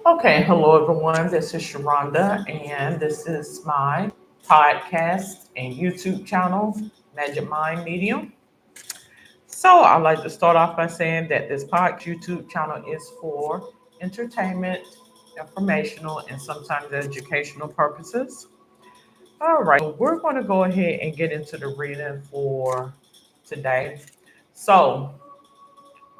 Okay, hello everyone. This is Sharonda, and this is my podcast and YouTube channel, Magic Mind Medium. So, I'd like to start off by saying that this YouTube channel is for entertainment, informational, and sometimes educational purposes. All right, so we're going to go ahead and get into the reading for today. So,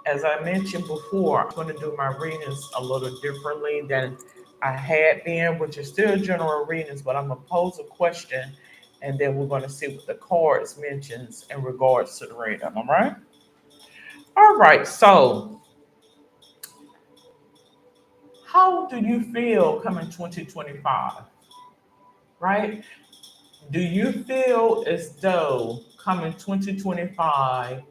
as I mentioned before, I'm going to do my readings a little differently than I had been, which is still general readings, but I'm going to pose a question and then we're going to see what the cards mentions in regards to the reading. All right. All right. So, how do you feel coming 2025? Right? Do you feel as though coming 2025,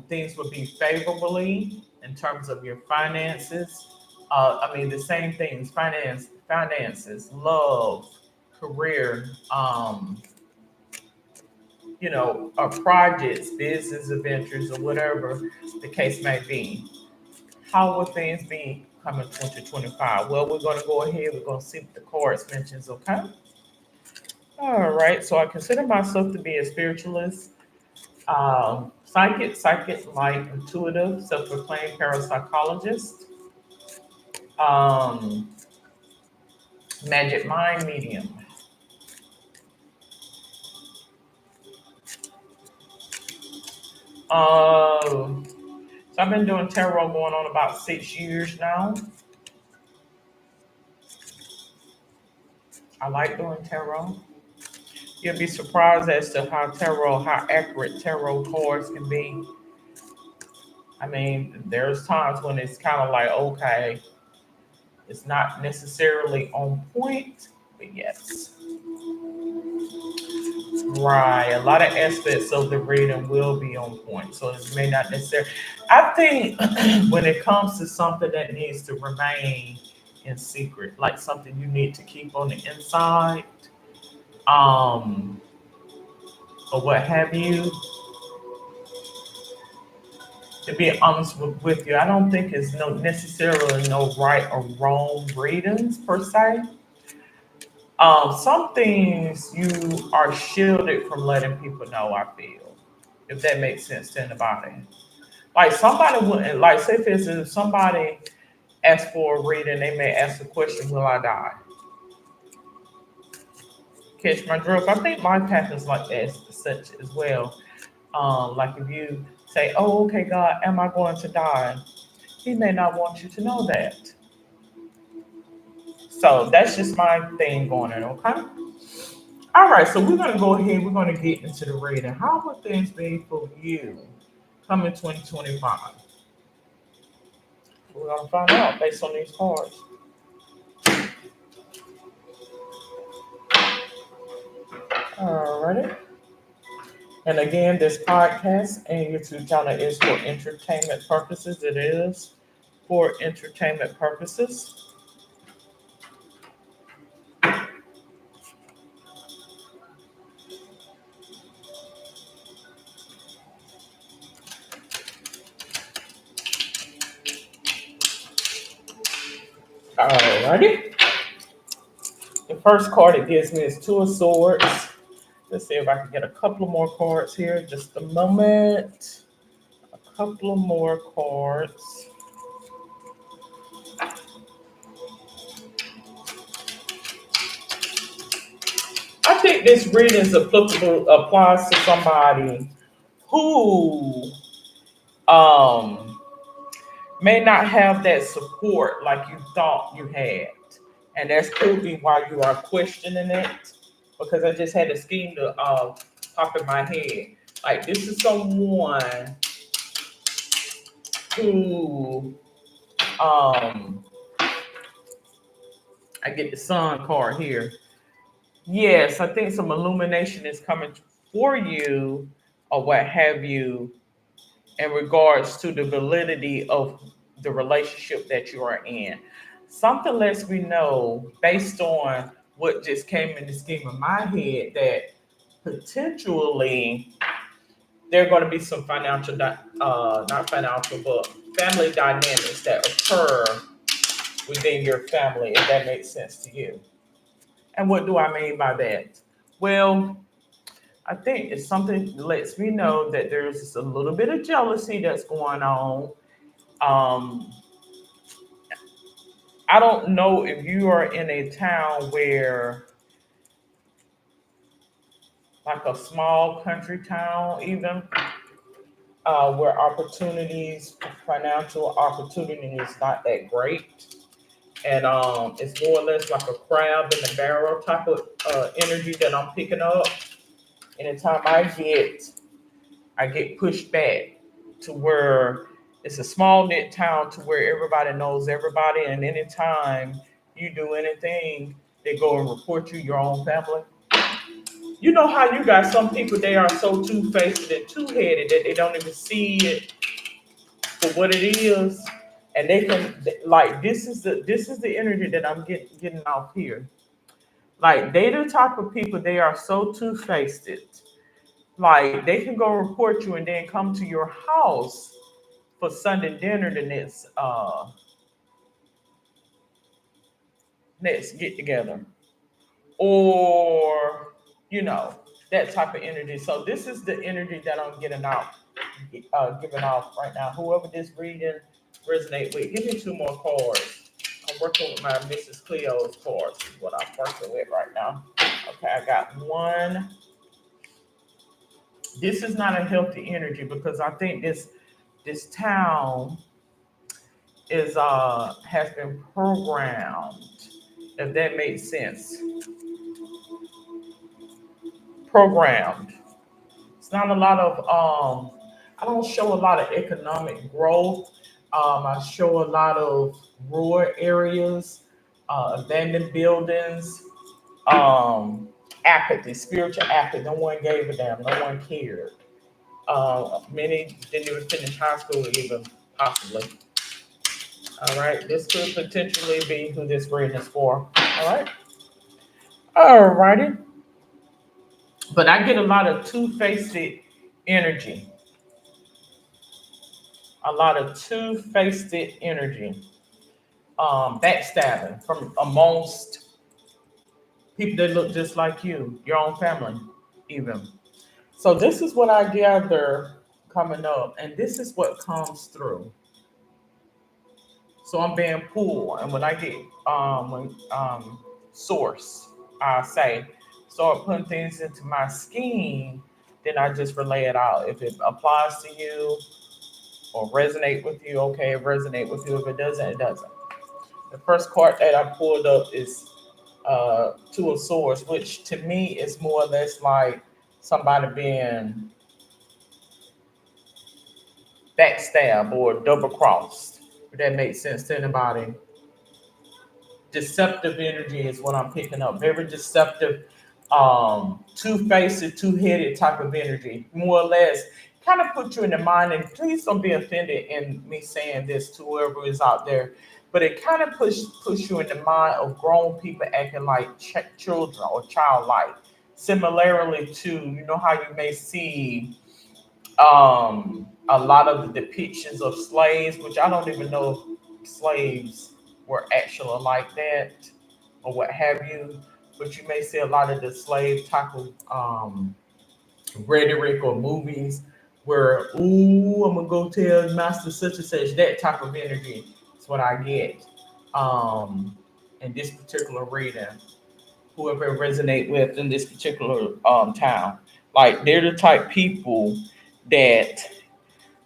things would be favorably in terms of your finances? I mean, the same things: finances, love, career, projects, business adventures, or whatever the case may be. How will things be coming 2025? Well, we're going to go ahead. We're going to see what the cards mentions. Okay. All right. So I consider myself to be a spiritualist, psychic, light, intuitive, self-proclaimed parapsychologist, um, magic mind medium. So I've been doing tarot going on about 6 years now. I like doing tarot. You'll be surprised as to how accurate tarot cards can be. I mean, there's times when it's kind of like, okay, it's not necessarily on point, but yes. Right. A lot of aspects of the reading will be on point. So it may not necessarily. I think when it comes to something that needs to remain in secret, like something you need to keep on the inside, um, or what have you, to be honest with you, I don't think it's no necessarily no right or wrong readings per se. Some things you are shielded from letting people know. I feel, if that makes sense to anybody. Like somebody would, like say for instance, if somebody asks for a reading, they may ask the question, "Will I die?" Catch my drift. I think life happens like that, such as well. Like if you say, "Oh, okay, God, am I going to die?" He may not want you to know that. So that's just my thing going on. Okay. All right. So we're gonna go ahead. We're gonna get into the reading. How will things be for you coming 2025? We're gonna find out based on these cards. Alrighty. And again, this podcast and YouTube channel is for entertainment purposes. It is for entertainment purposes. Alrighty. The first card it gives me is Two of Swords. Let's see if I can get a couple of more cards here. Just a moment. A couple of more cards. I think this reading is applicable applies to somebody who um may not have that support like you thought you had. And that's could be why you are questioning it. Because I just had a scheme to pop in my head. Like this is someone who I get the sun card here. Yes, I think some illumination is coming for you or what have you in regards to the validity of the relationship that you are in. Something lets me know, based on what just came in the scheme of my head, that potentially there are going to be some not financial, but family dynamics that occur within your family, if that makes sense to you. And what do I mean by that? Well, I think it's something that lets me know that there's a little bit of jealousy that's going on. Um, I don't know if you are in a town where, like a small country town, even where opportunities, financial opportunity is not that great. And it's more or less like a crab in the barrel type of energy that I'm picking up. Anytime I get pushed back to where it's a small knit town to where everybody knows everybody, and anytime you do anything, they go and report you your own family. You know how you got some people, they are so two faced and two headed that they don't even see it for what it is, and they can, like, this is the energy that I'm getting off here. Like, they the type of people, they are so two faced. Like, they can go report you and then come to your house for Sunday dinner the next get together, or you know that type of energy. So this is the energy that I'm getting out, giving off right now. Whoever this reading resonate with, give me two more cards. I'm working with my Mrs. Cleo's cards. Is what I'm working with right now. Okay, I got one. This is not a healthy energy because I think this town is has been programmed, if that makes sense. Programmed. It's not a lot of I don't show a lot of economic growth. I show a lot of rural areas, abandoned buildings, um, apathy, spiritual apathy. No one gave a damn. No one cared. Many didn't even finish high school, even possibly. All right, this could potentially be who this reading is for. All right, all righty. But I get a lot of two-faced energy, a lot of two-faced energy, backstabbing from amongst people that look just like you, your own family, even. So this is what I gather coming up, and this is what comes through. So I'm being pulled, and when I get when source, I say start putting things into my scheme, then I just relay it out. If it applies to you or resonate with you, okay, it resonate with you. If it doesn't, it doesn't. The first card that I pulled up is Two of Swords, which to me is more or less like somebody being backstabbed or double crossed. If that makes sense to anybody. Deceptive energy is what I'm picking up. Very deceptive, two-faced, two-headed type of energy. More or less, kind of put you in the mind, and please don't be offended in me saying this to whoever is out there, but it kind of push you in the mind of grown people acting like children or childlike. Similarly to, you know how you may see a lot of the depictions of slaves, which I don't even know if slaves were actually like that or what have you. But you may see a lot of the slave type of rhetoric or movies where, ooh, I'm gonna go tell master such and such. That type of energy is what I get in this particular reading. Whoever it resonate with in this particular town, like they're the type people that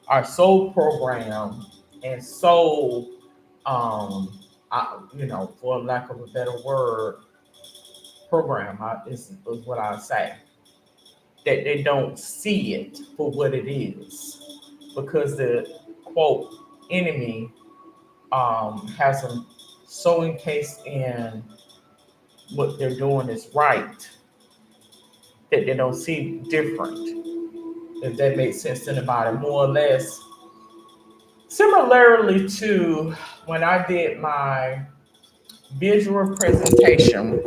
are so programmed and so for lack of a better word, is what I say, that they don't see it for what it is because the quote enemy has them so encased in what they're doing is right that they don't see different, if that makes sense to anybody. More or less similarly to when I did my visual presentation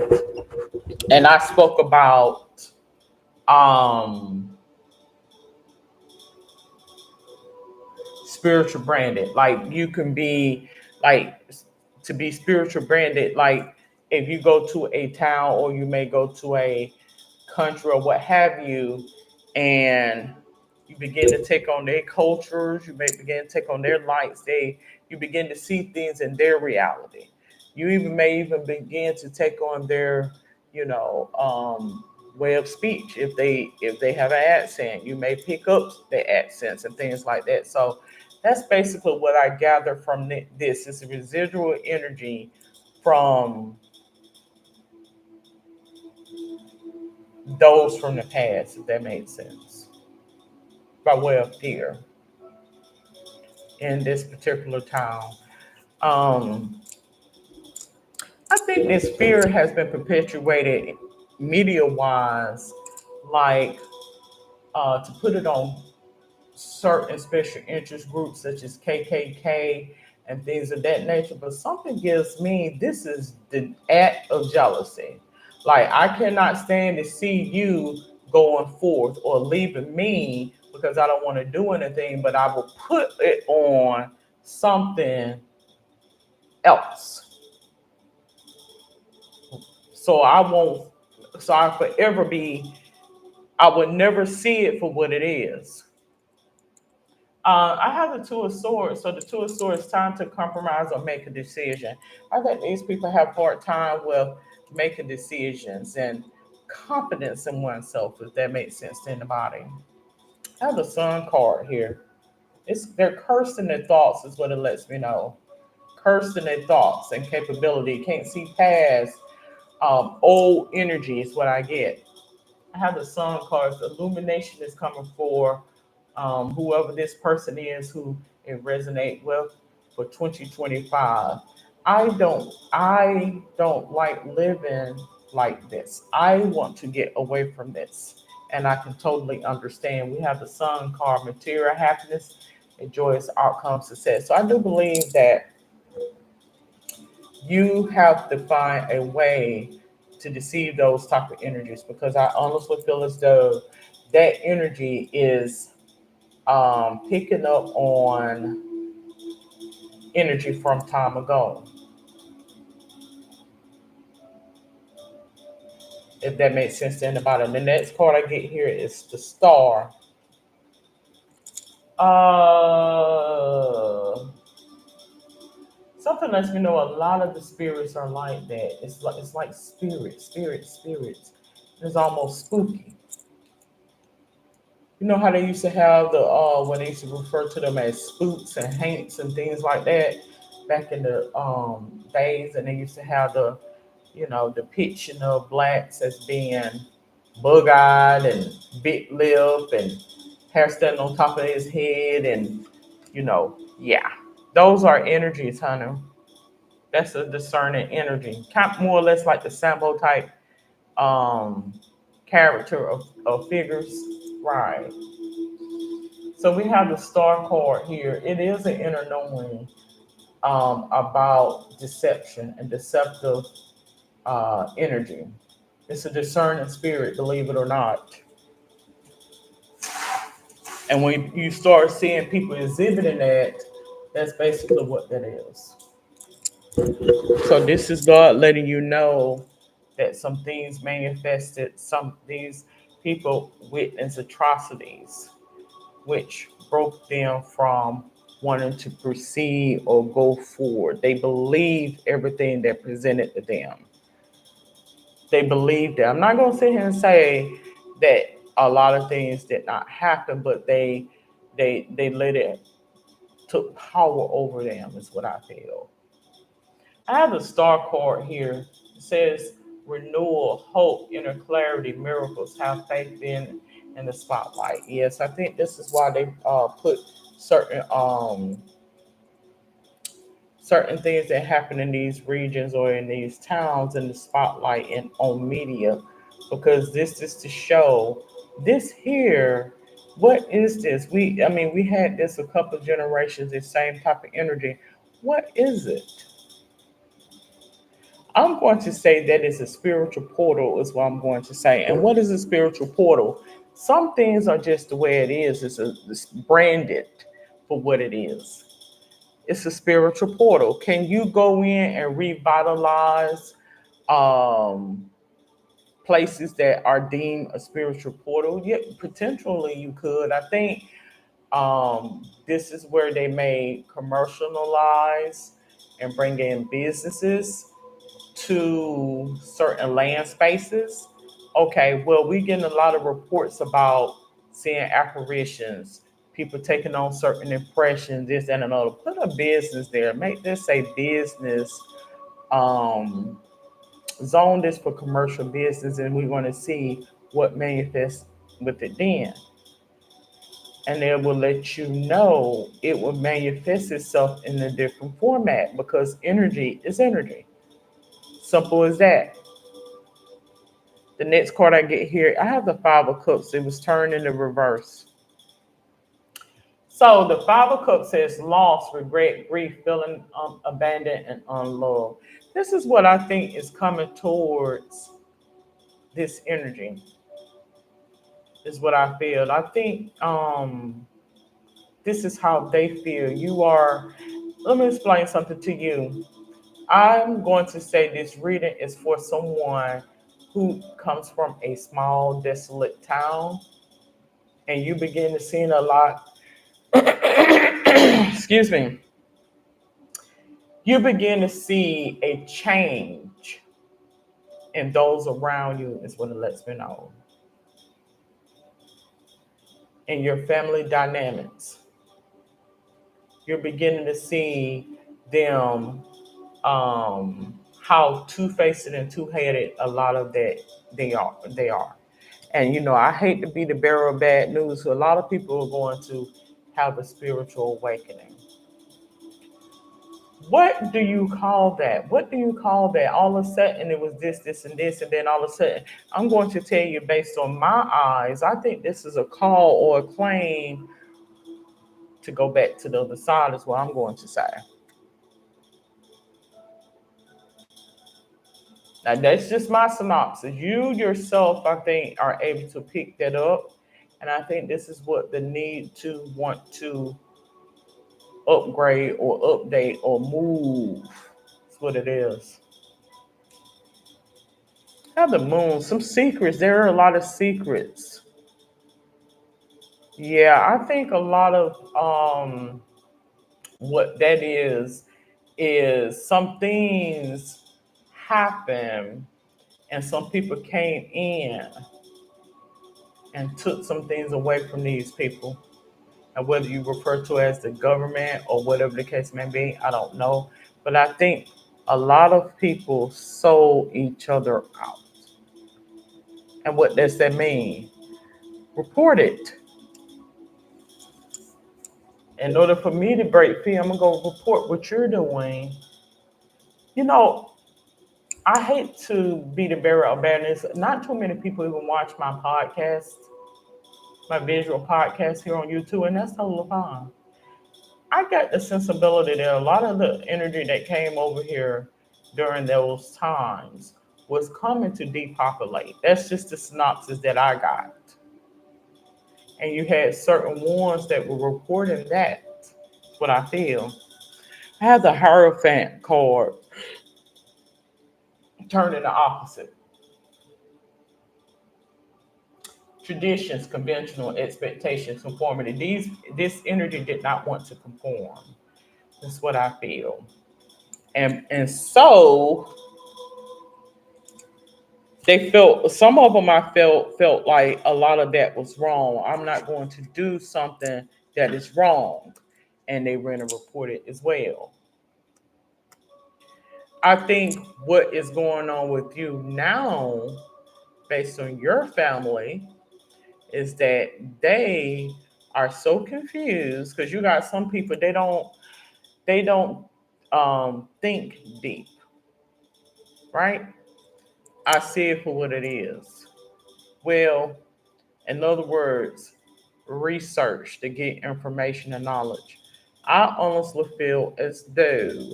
and I spoke about um spiritual branding. Like you can be like to be spiritual branded. Like if you go to a town or you may go to a country or what have you, and you begin to take on their cultures, you may begin to take on their lights, you begin to see things in their reality. You even may even begin to take on their, you know, way of speech. If they have an accent, you may pick up their accents and things like that. So that's basically what I gather from this. It's a residual energy from those from the past, if that makes sense, by way of fear in this particular town. Um, I think this fear has been perpetuated media wise, like to put it on certain special interest groups such as KKK and things of that nature. But something gives me this is the act of jealousy. Like I cannot stand to see you going forth or leaving me because I don't want to do anything, but I will put it on something else. So I won't, so I forever be, I would never see it for what it is. I have the Two of Swords. So the Two of Swords, time to compromise or make a decision. I think these people have hard time with making decisions and confidence in oneself, if that makes sense to anybody. I have the Sun card here. They're cursed in their thoughts, is what it lets me know. Cursed in their thoughts and capability. Can't see past old energy is what I get. I have the Sun cards. Illumination is coming for whoever this person is who it resonate with for 2025. I don't like living like this. I want to get away from this. And I can totally understand. We have the Sun card, material happiness, and joyous outcome success. So I do believe that you have to find a way to deceive those type of energies because I honestly feel as though that energy is picking up on energy from time ago, if that makes sense to anybody. And the next card I get here is the Star. Uh, Something lets me know a lot of the spirits are like that. It's like spirits. It's almost spooky. You know how they used to have the when they used to refer to them as spooks and haints and things like that back in the days, and they used to have the depiction of blacks as being bug-eyed and big lip and hair standing on top of his head, and yeah, those are energies, honey. That's a discerning energy, kind of more or less like the Sambo type um character of figures, right? So we have the Star card here. It is an inner knowing about deception and deceptive energy. It's a discerning spirit, believe it or not. And when you start seeing people exhibiting that, that's basically what that is. So this is God letting you know that some things manifested, some these people witnessed atrocities, which broke them from wanting to proceed or go forward. They believed everything that presented to them. They believed it. I'm not going to sit here and say that a lot of things did not happen, but they let it took power over them. Is what I feel. I have a Star card here. It says renewal, hope, inner clarity, miracles. Have faith in the spotlight. Yes, I think this is why they put certain certain things that happen in these regions or in these towns in the spotlight and on media, because this is to show this here. What is this? We had this a couple of generations, this same type of energy. What is it? I'm going to say that is a spiritual portal, is what I'm going to say. And what is a spiritual portal? Some things are just the way it is. It's branded for what it is. It's a spiritual portal. Can you go in and revitalize um, places that are deemed a spiritual portal? Yeah, potentially you could. I think this is where they may commercialize and bring in businesses to certain land spaces. Okay, well, we getting a lot of reports about seeing apparitions, people taking on certain impressions, this and another. Put a business there. Make this a business. Um, Zone this for commercial business, and we want to see what manifests with it then. And it will let you know it will manifest itself in a different format because energy is energy. Simple as that. The next card I get here, I have the Five of Cups. It was turned in the reverse. So the Five of Cups says loss, regret, grief, feeling abandoned and unloved. This is what I think is coming towards this energy. Is what I feel. I think this is how they feel. You are. Let me explain something to you. I'm going to say this reading is for someone who comes from a small, desolate town, and you begin to see a lot. Excuse me. You begin to see a change in those around you, is what it lets me know. In your family dynamics, you're beginning to see them how two-faced and two-headed a lot of that they are. And I hate to be the bearer of bad news. So a lot of people are going to have a spiritual awakening. What do you call that? What do you call that? All of a sudden it was this, and this, and then all of a sudden I'm going to tell you based on my eyes, I think this is a call or a claim to go back to the other side is what I'm going to say. Now that's just my synopsis. You yourself, I think, are able to pick that up. And I think this is what the need to want to upgrade or update or move. That's what it is. Have the moon, some secrets. There are a lot of secrets. Yeah, I think a lot of what that is some things happen and some people came in and took some things away from these people. And whether you refer to as the government or whatever the case may be, I don't know. But I think a lot of people sold each other out. And what does that mean? Report it. In order for me to break free, I'm going to go report what you're doing. You know, I hate to be the bearer of bad news. Not too many people even watch my podcast, my visual podcast here on YouTube, and that's totally fine. I got the sensibility that a lot of the energy that came over here during those times was coming to depopulate. That's just the synopsis that I got. And you had certain ones that were reporting that. That's what I feel. I have the Hierophant card turning the opposite. Traditions, conventional expectations, conformity. This energy did not want to conform. That's what I feel. And so they felt, some of them I felt like a lot of that was wrong. I'm not going to do something that is wrong. And they ran and reported as well. I think what is going on with you now, based on your family, is that they are so confused because you got some people they don't think deep, right? I see it for what it is. Well, in other words, research to get information and knowledge. I honestly feel as though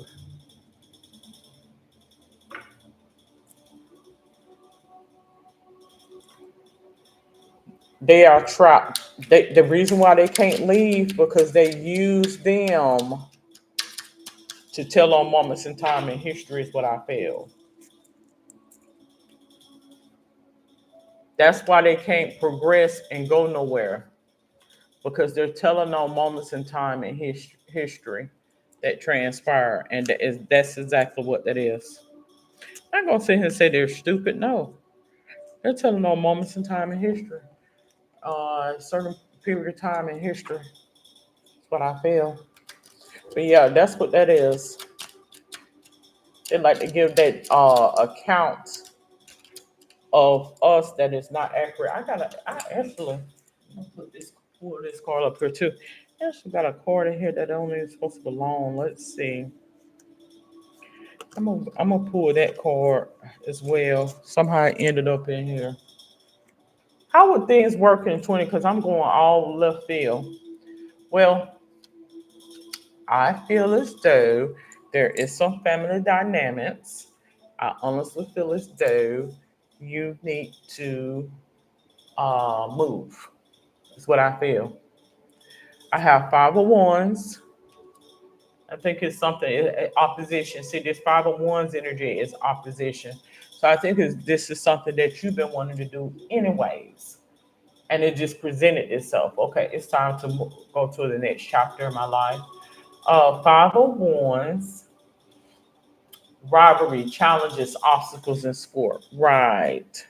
they are trapped. The reason why they can't leave because they use them to tell on moments in time in history is what I feel. That's why they can't progress and go nowhere because they're telling on moments in time in history that transpire, and that's exactly what that is. I'm not gonna sit here and say they're stupid. No, they're telling on moments in time in history, a certain period of time in history. That's what I feel. But yeah, that's what that is. They like to give that account of us that is not accurate. I actually I'll put this pull this card up here too. I actually got a card in here that only is supposed to belong. Let's see. I'm gonna pull that card as well. Somehow it ended up in here. How would things work in 20? Because I'm going all left field. Well, I feel as though there is some family dynamics. I honestly feel as though you need to move. That's what I feel. I have 501s. I think it's something opposition. See, this 501s energy is opposition. So I think this is something that you've been wanting to do anyways. And it just presented itself. Okay, it's time to go to the next chapter in my life. 501s, rivalry, challenges, obstacles in sport. Right,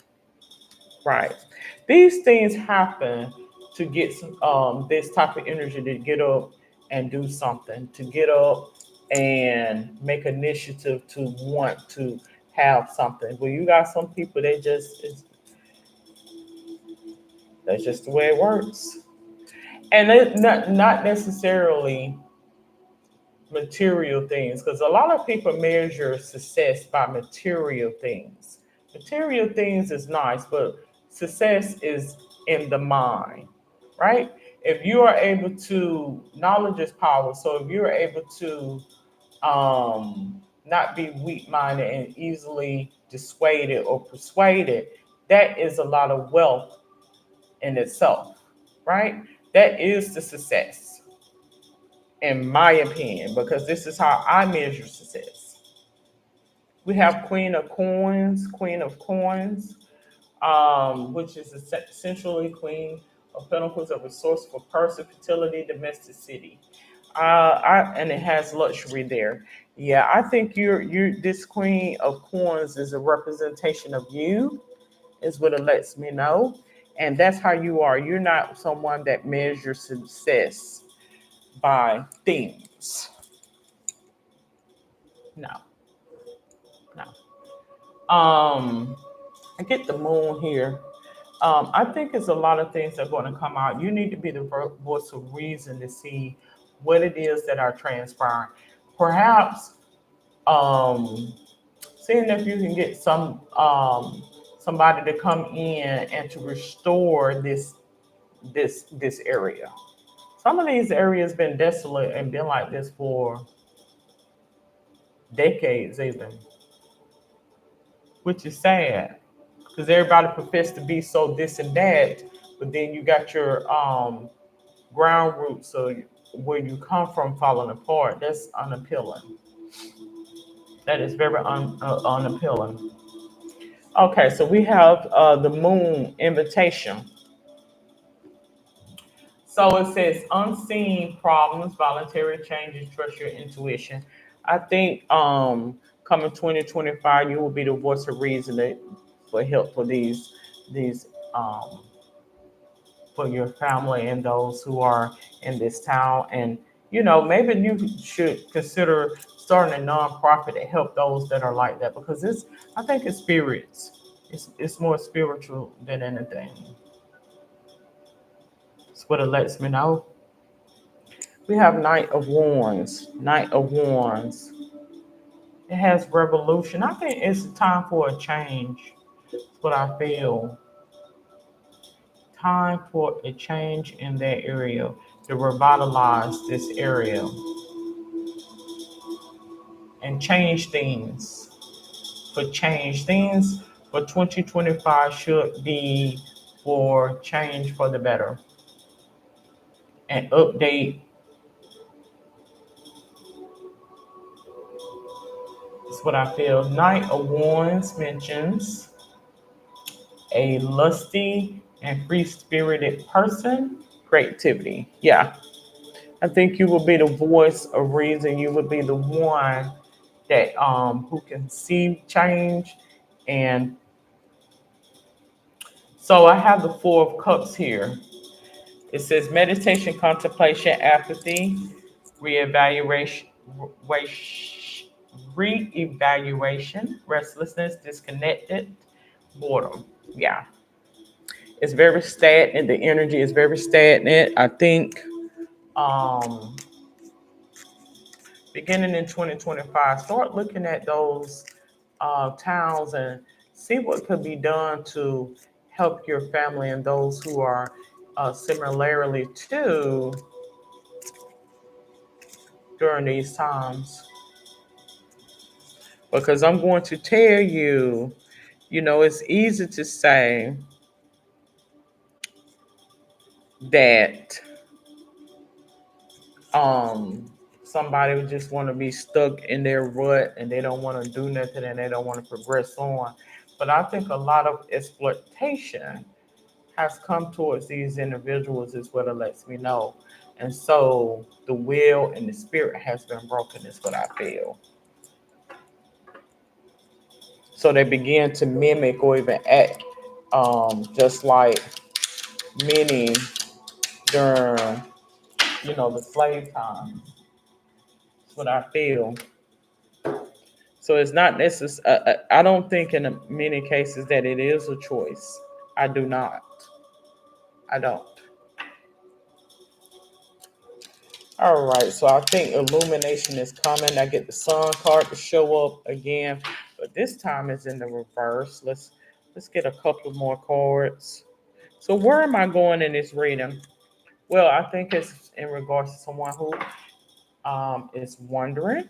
right. These things happen to get this type of energy to get up and do something, to get up and make initiative to want to have something. Well, you got some people that's just the way it works. And it not necessarily material things, because a lot of people measure success by material things. Material things is nice, but success is in the mind, right? If you are able to, knowledge is power. So if you're able to not be weak minded and easily dissuaded or persuaded, that is a lot of wealth in itself, right? That is the success in my opinion, because this is how I measure success. We have Queen of Coins, which is essentially Queen of Pentacles, a resourceful person, fertility, domesticity. And it has luxury there. Yeah, I think you're this Queen of Coins is a representation of you, is what it lets me know. And that's how you are. You're not someone that measures success by things. No, no. I get the moon here. I think it's a lot of things that are going to come out. You need to be the voice of reason to see what it is that are transpiring. Perhaps um, seeing if you can get somebody to come in and to restore this area. Some of these areas been desolate and been like this for decades, even, which is sad because everybody profess to be so this and that, but then you got your ground roots, so where you come from falling apart. That's unappealing. That is very unappealing. Okay, so we have the moon invitation. So it says unseen problems, voluntary changes, trust your intuition. I think coming 2025, you will be the voice of reason for help for these um, for your family and those who are in this town. And maybe you should consider starting a nonprofit to help those that are like that, because I think it's spirits. It's more spiritual than anything. It's what it lets me know. We have Knight of Wands. Knight of Wands. It has revolution. I think it's time for a change. That's what I feel. Time for a change in that area to revitalize this area and change things. For change things for 2025 should be for change for the better and update That's what I feel. Knight of Wands mentions a lusty and free spirited person. Creativity. Yeah. I think you will be the voice of reason. You would be the one that who can see change. And so I have the Four of Cups here. It says meditation, contemplation, apathy, reevaluation, reevaluation, restlessness, disconnected, boredom. Yeah, it's very stagnant. The energy is very stagnant. I think um, beginning in 2025, start looking at those towns and see what could be done to help your family and those who are similarly to during these times. Because I'm going to tell you, it's easy to say that somebody would just want to be stuck in their rut and they don't want to do nothing and they don't want to progress on. But I think a lot of exploitation has come towards these individuals is what it lets me know. And so the will and the spirit has been broken is what I feel. So they begin to mimic or even act just like many during, the slave time. That's what I feel. So it's not necessary. I don't think in many cases that it is a choice. I do not. I don't. All right. So I think illumination is coming. I get the sun card to show up again, but this time it's in the reverse. Let's get a couple more cards. So where am I going in this reading? Well, I think it's in regards to someone who is wondering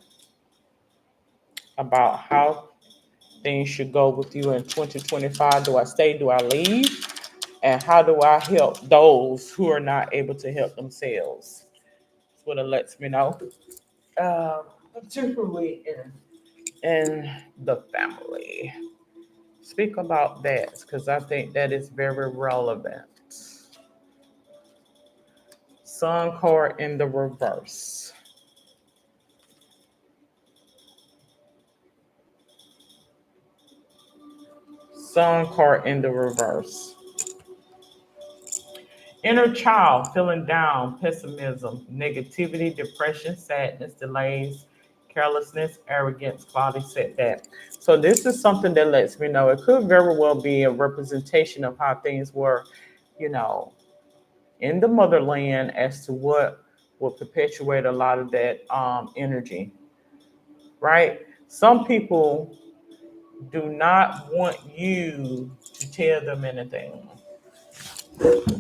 about how things should go with you in 2025. Do I stay? Do I leave? And how do I help those who are not able to help themselves? That's what it lets me know. Particularly in the family. Speak about that because I think that is very relevant. Sun card in the reverse. Sun card in the reverse. Inner child feeling down, pessimism, negativity, depression, sadness, delays, carelessness, arrogance, cloudy setback. So this is something that lets me know it could very well be a representation of how things were, you know, in the motherland as to what will perpetuate a lot of that energy, right? Some people do not want you to tell them anything.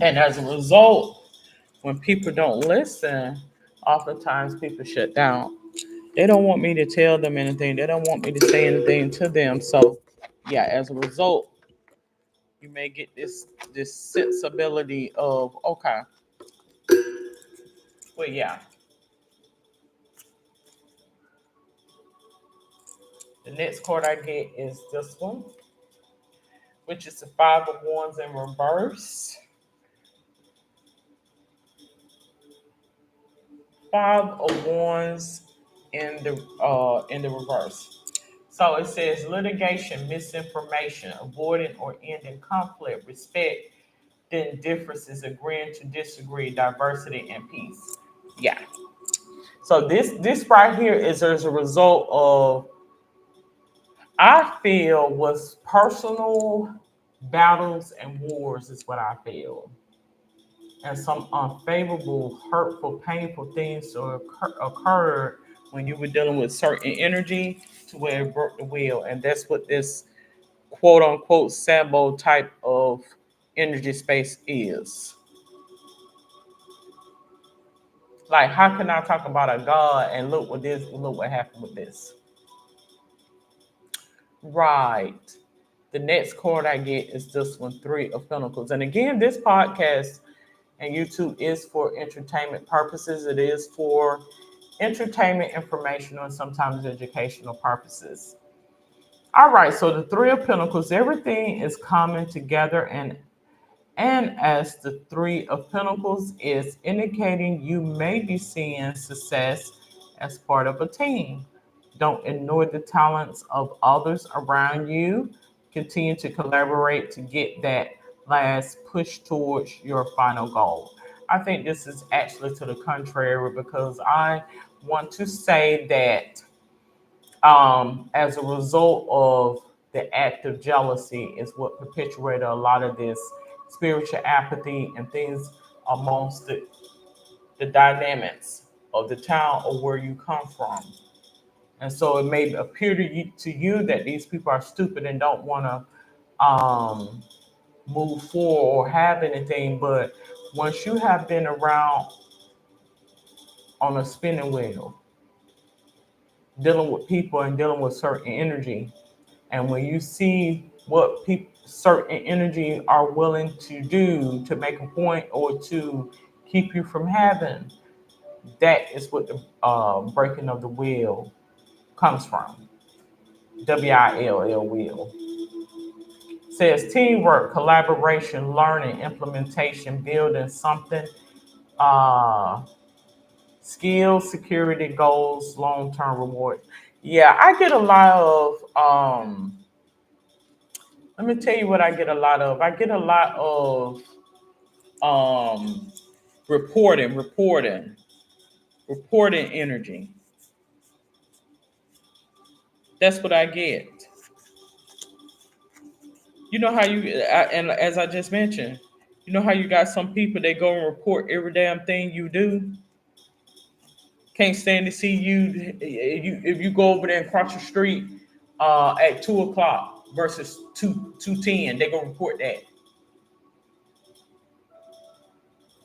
And as a result, when people don't listen, oftentimes people shut down. They don't want me to tell them anything. They don't want me to say anything to them. So, yeah, as a result, you may get this sensibility of okay, well, yeah. The next card I get is this one, which is the Five of Wands in reverse. Five of Wands in the reverse. So it says litigation, misinformation, avoiding or ending conflict, respect, then differences, agreeing to disagree, diversity, and peace. Yeah. So this right here is as a result of I feel was personal battles and wars is what I feel. And some unfavorable, hurtful, painful things occurred when you were dealing with certain energy to where it broke the wheel. And that's what this quote unquote Sambo type of energy space is. Like, how can I talk about a God and look what happened with this? Right. The next card I get is this one, Three of Pentacles. And again, this podcast and YouTube is for entertainment purposes. It is for entertainment, informational, and sometimes educational purposes. All right, so the Three of Pentacles, everything is coming together, and as the Three of Pentacles is indicating, you may be seeing success as part of a team. Don't ignore the talents of others around you. Continue to collaborate to get that last push towards your final goal. I think this is actually to the contrary because I want to say that as a result of the act of jealousy is what perpetuated a lot of this spiritual apathy and things amongst the dynamics of the town or where you come from. And so it may appear to you that these people are stupid and don't want to move forward or have anything. But once you have been around on a spinning wheel, dealing with people and dealing with certain energy, and when you see what people certain energy are willing to do to make a point or to keep you from having, that is what the breaking of the wheel comes from. Will says teamwork, collaboration, learning, implementation, building something, uh, skills, security, goals, long-term reward. Yeah, I get a lot of let me tell you what I get a lot of. I get a lot of um reporting energy. That's what I get. You know how and as I just mentioned, you know how you got some people that go and report every damn thing you do. Can't stand to see if you go over there and cross the street at 2 o'clock versus 2:10. They gonna report that.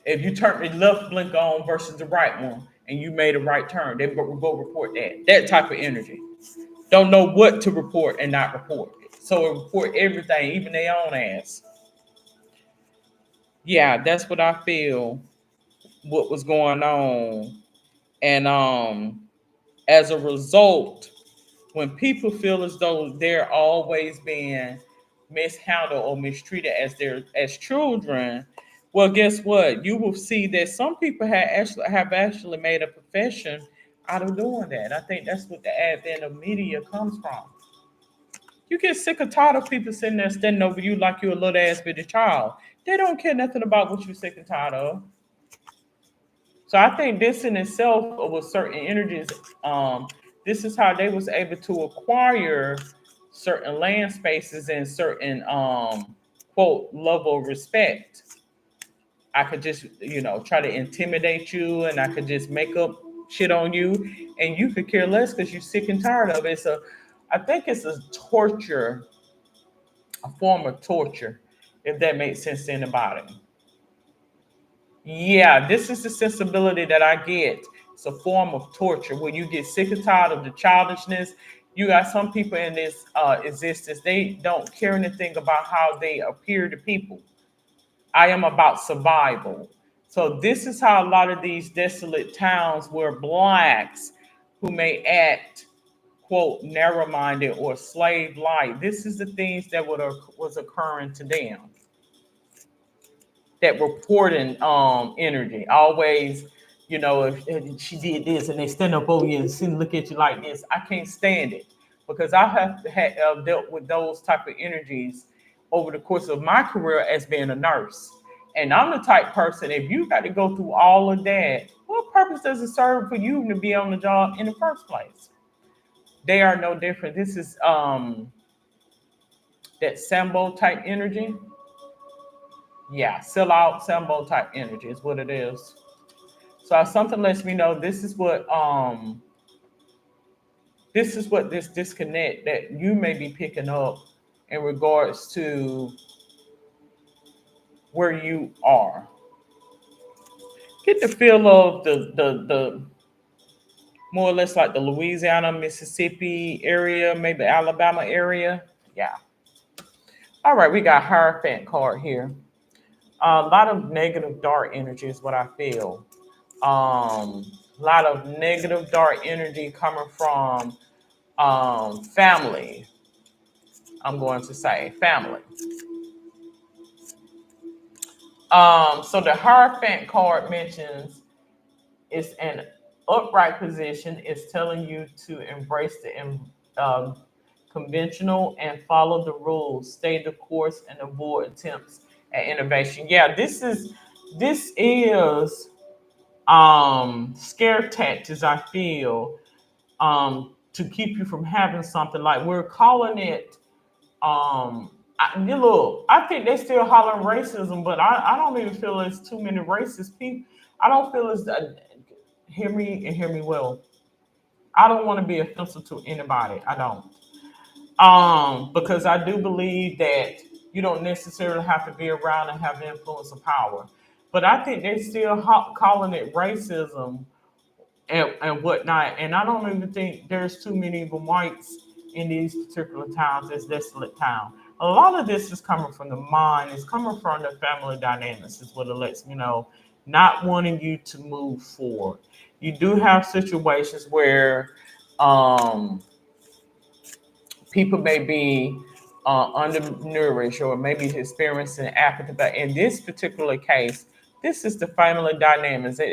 If you turn the left blink on versus the right one and you made a right turn, they go report that. That type of energy. Don't know what to report and not report it. So it report everything, even their own ass. Yeah, that's what I feel what was going on. And as a result, when people feel as though they're always being mishandled or mistreated as children, well, guess what? You will see that some people have actually made a profession out of doing that. I think that's what the advent of media comes from. You get sick and tired of people sitting there standing over you like you're a little ass bitty child. They don't care nothing about what you're sick and tired of. So I think this in itself with certain energies, um, this is how they was able to acquire certain land spaces and certain quote level of respect. I could just, try to intimidate you and I could just make up shit on you and you could care less because you're sick and tired of it. So I think it's a torture, a form of torture, if that makes sense to anybody. Yeah, this is the sensibility that I get. It's a form of torture where you get sick and tired of the childishness. You got some people in this existence, they don't care anything about how they appear to people. I am about survival. So, this is how a lot of these desolate towns where blacks who may act, quote, narrow minded or slave like, this is the things that was occurring to them, that reporting energy. Always, if she did this and they stand up over you and look at you like this, I can't stand it because I have dealt with those type of energies over the course of my career as being a nurse. And I'm the type person, if you got to go through all of that, what purpose does it serve for you to be on the job in the first place? They are no different. This is that Sambo type energy. Yeah, sell out Sambo type energy is what it is. So if something lets me know this is what this disconnect that you may be picking up in regards to where you are. Get the feel of the more or less like the Louisiana, Mississippi area, maybe Alabama area. Yeah. All right, we got Hierophant card here. A lot of negative dark energy is what I feel. Um, A lot of negative dark energy coming from family. I'm going to say family. So the Hierophant card mentions it's an upright position. It's telling you to embrace the conventional and follow the rules, stay the course, and avoid attempts at innovation. Yeah, this is scare tactics. I feel to keep you from having something like we're calling it. Look, I think they still hollering racism, but I don't even feel there's too many racist people. I don't feel it's hear me and hear me well. I don't want to be offensive to anybody. I don't. Because I do believe that you don't necessarily have to be around and have the influence of power. But I think they're still calling it racism and whatnot. And I don't even think there's too many even whites in these particular towns, this desolate town. A lot of this is coming from the mind, it's coming from the family dynamics, is what it lets me know, not wanting you to move forward. You do have situations where um, people may be undernourished or maybe experiencing apathy. But in this particular case, this is the family dynamics. It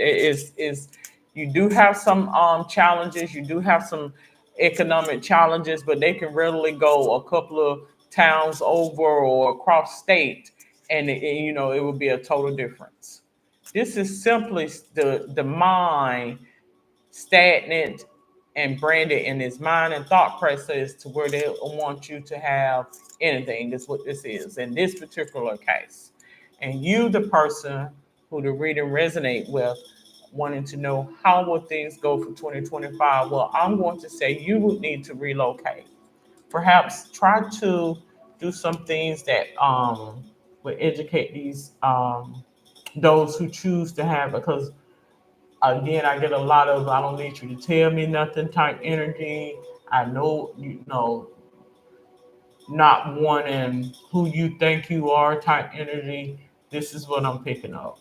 is you do have some challenges. You do have some economic challenges, but they can readily go a couple of towns over or across state, and you know it will be a total difference. This is simply the mind stagnant and branded in his mind and thought process to where they want you to have anything. That's what this is in this particular case. And you, the person who the reading resonate with, wanting to know how will things go for 2025. Well, I'm going to say you would need to relocate. Perhaps try to do some things that would educate these those who choose to have, because again, I get a lot of I don't need you to tell me nothing type energy. I know, you know, not wanting who you think you are type energy. This is what I'm picking up.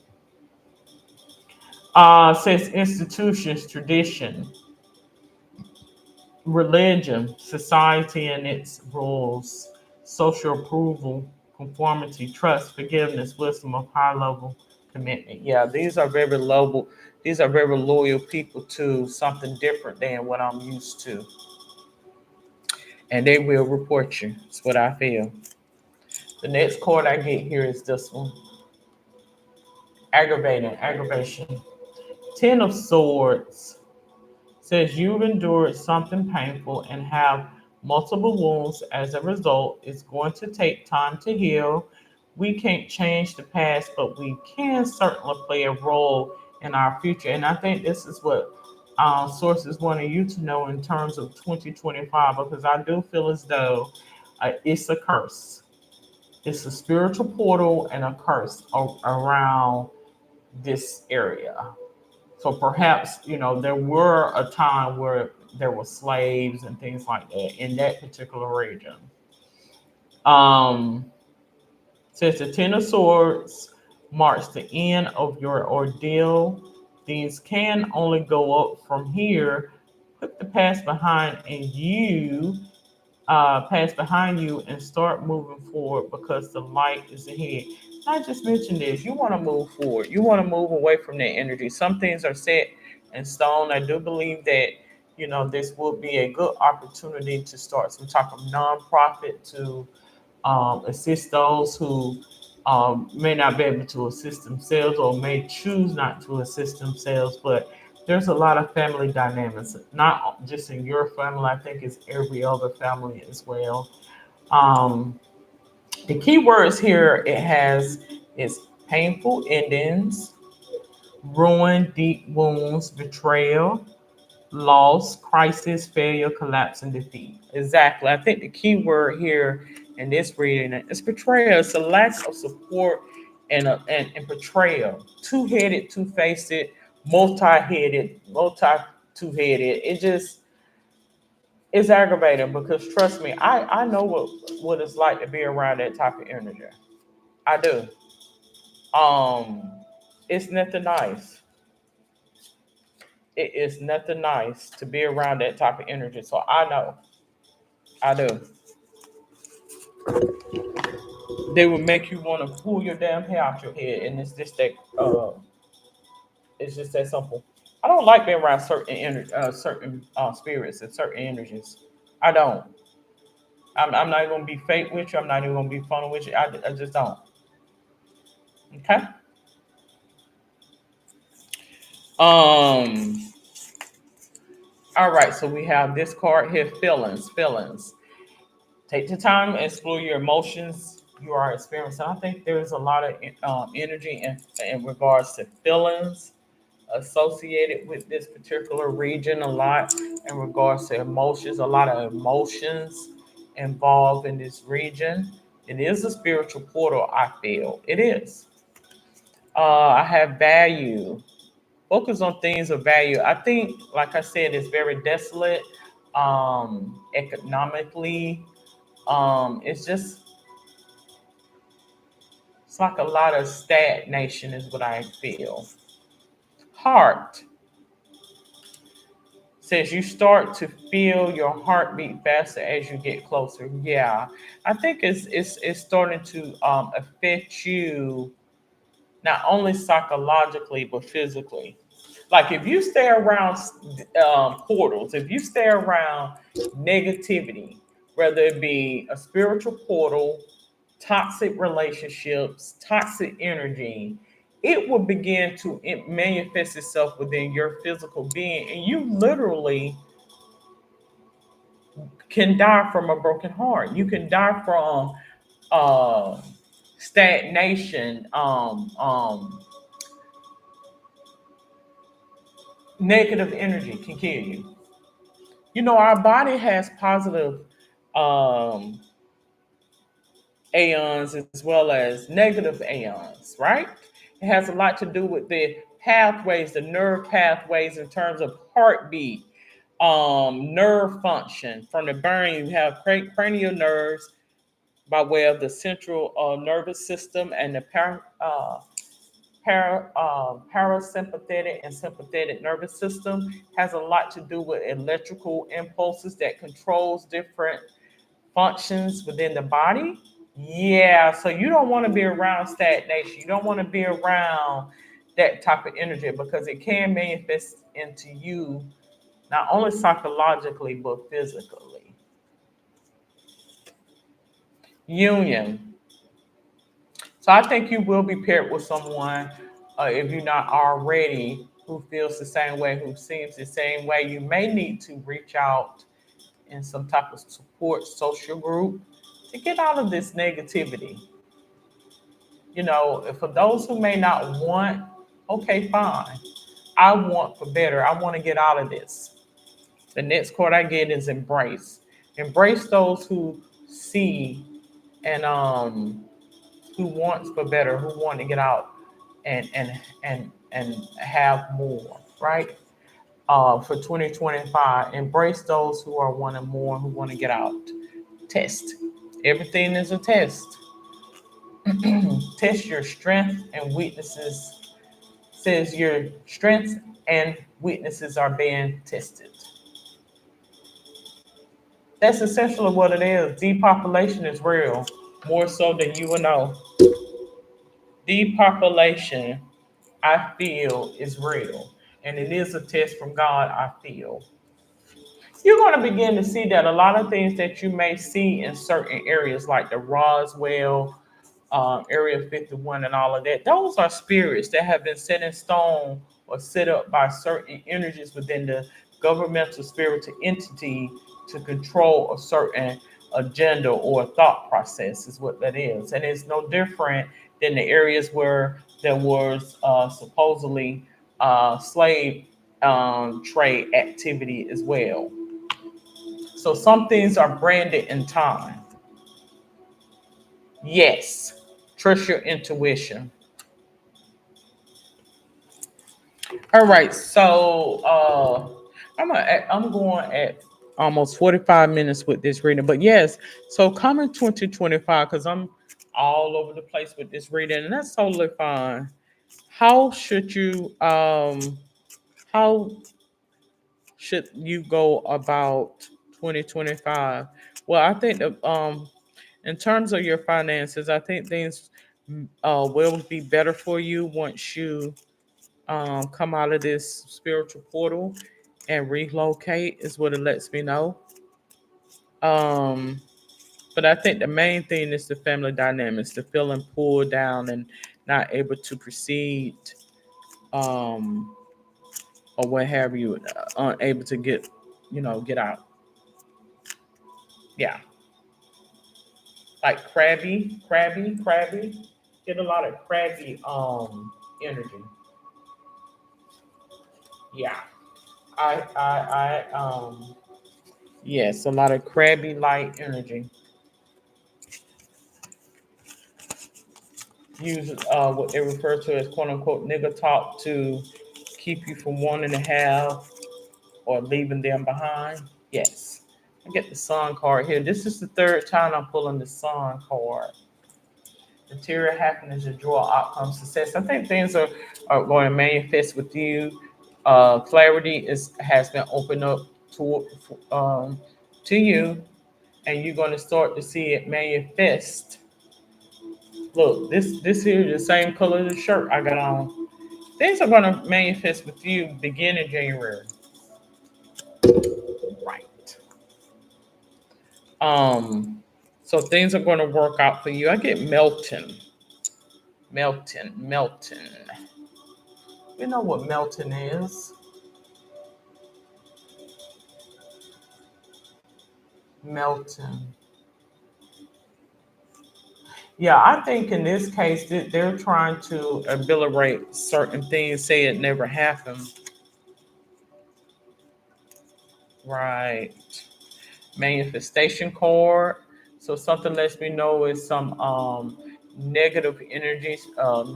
Says institutions, tradition, religion, society and its rules, social approval, conformity, trust, forgiveness, wisdom of high level commitment. Yeah, these are very loyal. These are very loyal people to something different than what I'm used to, and they will report you. That's what I feel. The next card I get here is this one: aggravation. Ten of Swords says you've endured something painful and have multiple wounds as a result. It's going to take time to heal. We can't change the past, but we can certainly play a role in our future. And I think this is what sources wanted you to know in terms of 2025, because I do feel as though it's a curse. It's a spiritual portal and a curse around this area. So perhaps, you know, there were a time where there were slaves and things like that in that particular region. Um, Says the Ten of Swords marks the end of your ordeal. Things can only go up from here. Put the past behind and you pass behind you and start moving forward because the light is ahead. I just mentioned this. You want to move forward. You want to move away from that energy. Some things are set in stone. I do believe that, you know, this will be a good opportunity to start some type of nonprofit to assist those who may not be able to assist themselves or may choose not to assist themselves. But there's a lot of family dynamics, not just in your family. I think it's every other family as well. Um, the key words here it has is painful endings, ruin, deep wounds, betrayal, loss, crisis, failure, collapse, and defeat. Exactly. I think the key word here in this reading is betrayal. It's a lack of support and betrayal. Two-headed, two-faced, multi-headed, multi-two-headed. It just is aggravating because trust me, I know what it's like to be around that type of energy. I do. Um, it's nothing nice. It is nothing nice to be around that type of energy. So I know, I do. They will make you want to pull your damn hair out your head, and it's just that simple. I don't like being around certain spirits and certain energies. I don't. I'm not even gonna be fake with you. I'm not even gonna be funny with you. I just don't. Okay. Um. All right. So we have this card here. Feelings. Feelings. Take the time and explore your emotions you are experiencing. I think there's a lot of energy in regards to feelings associated with this particular region. A lot in regards to emotions. A lot of emotions involved in this region. It is a spiritual portal. I feel it is. I have value. Focus on things of value. I think, like I said, it's very desolate economically. It's just it's like a lot of stagnation is what I feel. Heart says you start to feel your heartbeat faster as you get closer. Yeah, I think it's starting to affect you not only psychologically but physically. Like if you stay around portals, if you stay around negativity, whether it be a spiritual portal, toxic relationships, toxic energy, it will begin to manifest itself within your physical being, and you literally can die from a broken heart. You can die from uh, stagnation, negative energy can kill you. You know, our body has positive um, aeons as well as negative aeons, right? It has a lot to do with the pathways, the nerve pathways in terms of heartbeat, nerve function. From the brain, you have cranial nerves by way of the central nervous system and the parasympathetic and sympathetic nervous system has a lot to do with electrical impulses that controls different functions within the body. Yeah, so you don't want to be around stagnation. You don't want to be around that type of energy because it can manifest into you not only psychologically but physically. Union. So I think you will be paired with someone, if you're not already, who feels the same way, who seems the same way. You may need to reach out in some type of support social group to get out of this negativity. You know, for those who may not want, okay, fine. I want for better. I want to get out of this. The next card I get is embrace. Embrace those who see and who wants for better, who want to get out and have more, right? For 2025, embrace those who are wanting more, who want to get out. Test. Everything is a test. Test your strength and weaknesses. Says your strengths and weaknesses are being tested. That's essentially what it is. Depopulation is real, more so than you will know. Depopulation, I feel, is real. And it is a test from God, I feel. You're going to begin to see that a lot of things that you may see in certain areas, like the Roswell, Area 51, and all of that, those are spirits that have been set in stone or set up by certain energies within the governmental spiritual entity to control a certain agenda or thought process, is what that is. And it's no different than the areas where there was supposedly slave trade activity as well. So some things are branded in time. Yes, trust your intuition. All right, so I'm going at almost 45 minutes with this reading, but yes, so coming 2025 because I'm all over the place with this reading, and that's totally fine. How should you how should you go about 2025? Well, I think that in terms of your finances, I think things will be better for you once you come out of this spiritual portal and relocate. Is what it lets me know. Um, but I think the main thing is the family dynamics, the feeling pulled down and not able to proceed, um, or what have you, unable to get, get out. Yeah, like crabby. Get a lot of crabby energy. Yeah, I yes, a lot of crabby light energy. Use what they refer to as quote unquote nigga talk to keep you from wanting to have or leaving them behind. Yes. I get the sun card here. This is the third time I'm pulling the sun card. Material happiness, your joy, outcome, success. I think things are going to manifest with you. Clarity has been opened up to to you, and you're going to start to see it manifest. Look, this here is the same color of the shirt I got on. Things are going to manifest with you beginning January. Right. Um, so things are going to work out for you. I get melting. You know what melting is? Melting. Yeah, I think in this case they're trying to obliterate certain things, say it never happened. Right. Manifestation card. So something lets me know is some negative energies,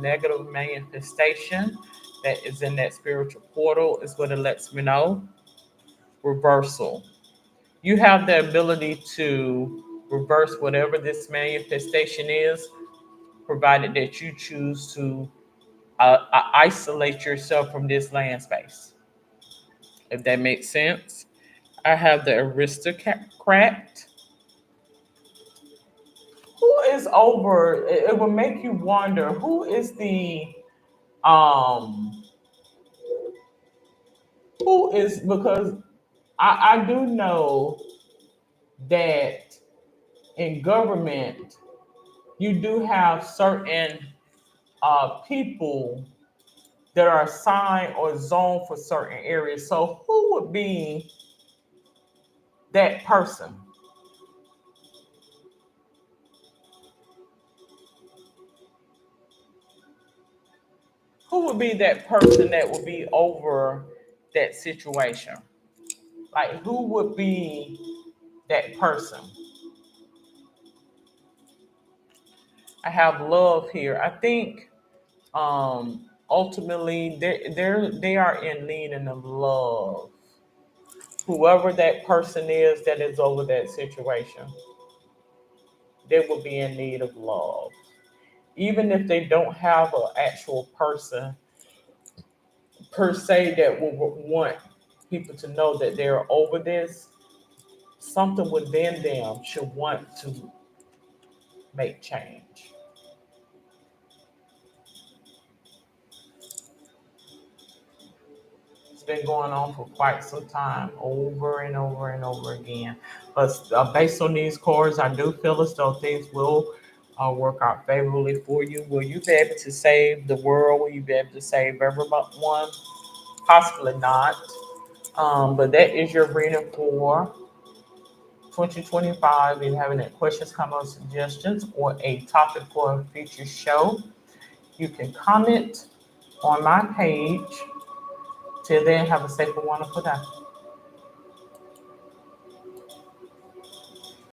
negative manifestation that is in that spiritual portal is what it lets me know. Reversal. You have the ability to reverse whatever this manifestation is, provided that you choose to isolate yourself from this land space. If that makes sense. I have the aristocrat. Who is over? It will make you wonder who is the um who is, because I do know that in government you do have certain people that are assigned or zoned for certain areas. So who would be that person? Who would be that person that would be over that situation? Like who would be that person? I have love here. I think ultimately they are in need of love. Whoever that person is that is over that situation, they will be in need of love. Even if they don't have an actual person per se that will want people to know that they're over this, something within them should want to make change. It's been going on for quite some time, over and over and over again. But based on these cards, I do feel as though things will work out favorably for you. Will you be able to save the world? Will you be able to save everyone? Possibly not. But that is your reading for 2025. If you have any questions, comments, suggestions, or a topic for a future show, you can comment on my page. Till then, have a safe and wonderful day.